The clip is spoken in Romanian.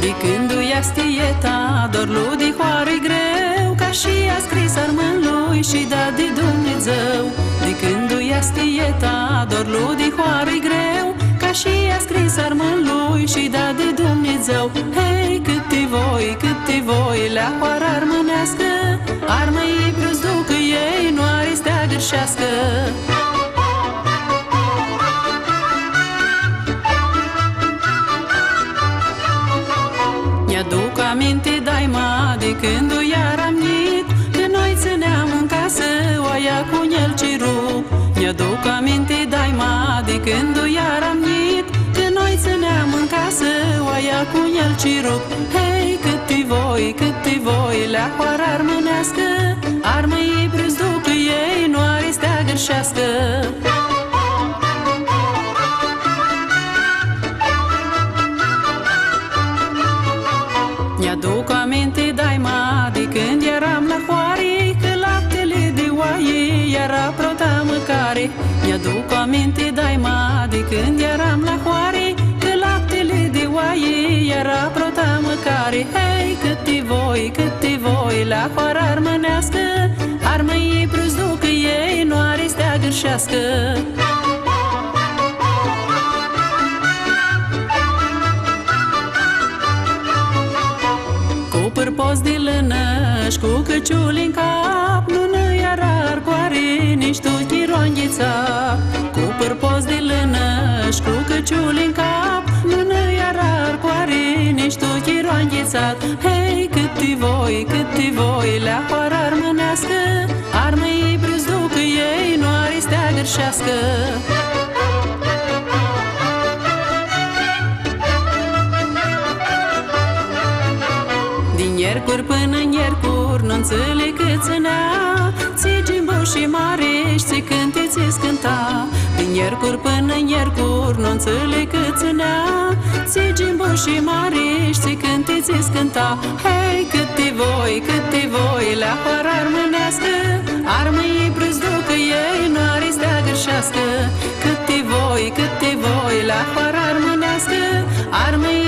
De când ia stieta, doar lui de hoare greu, ca și a scris armân lui și da de Dumnezeu. De când ia stieta, doar lui de hoare greu, ca și a scris armân lui și da de Dumnezeu. Hei, câte voi, la hoară armânească, armă-i brăzducă ei, nu are stea gârșească. Mi-aduc aminte, daima, de când o iar am nit, că noi țineam în casă oaia cu el cirup. Mi-aduc aminte, daima, de când o iar am nit, că noi țineam în casă oaia cu el cirup. Hei, câte voi, la hoară armânească, armă-i brăzducă ei, nu are stea gârșească. Mi-aduc aminte, daima, de când eram la hoare, că laptele de oaie era prota mâncare. Mi-aduc aminte, daima, de când eram la hoare, că laptele de oaie era prota mâncare. Hei, câte voi, la hoară armânească, armă-i brăzducă ei, nu are stea gârșească. Cu pârpoz de lână și cu căciuli în cap, nu era arcoare, nici tu chiroanghița. Cu pârpoz de lână și cu căciuli în cap, nu era arcoare, nici tu chiroanghițat. Hei, câte voi, la hoară armânească, armă-i brăzducă ei, nu are stea gârșească. Din iercuri până în iercuri, nu înțeleg cât ținea, ți Gimbo și Mareș, ți cânte, ți-ți cânta. Din iercuri până în iercuri, nu înțeleg cât ținea, ți Gimbo și Mareș, ți cânte, ți-ți cânta. Hei, câte voi, la hoară armânească, armă-i brăzducă ei, nu are stea gârșească. Câte voi, la hoară armânească, armă-i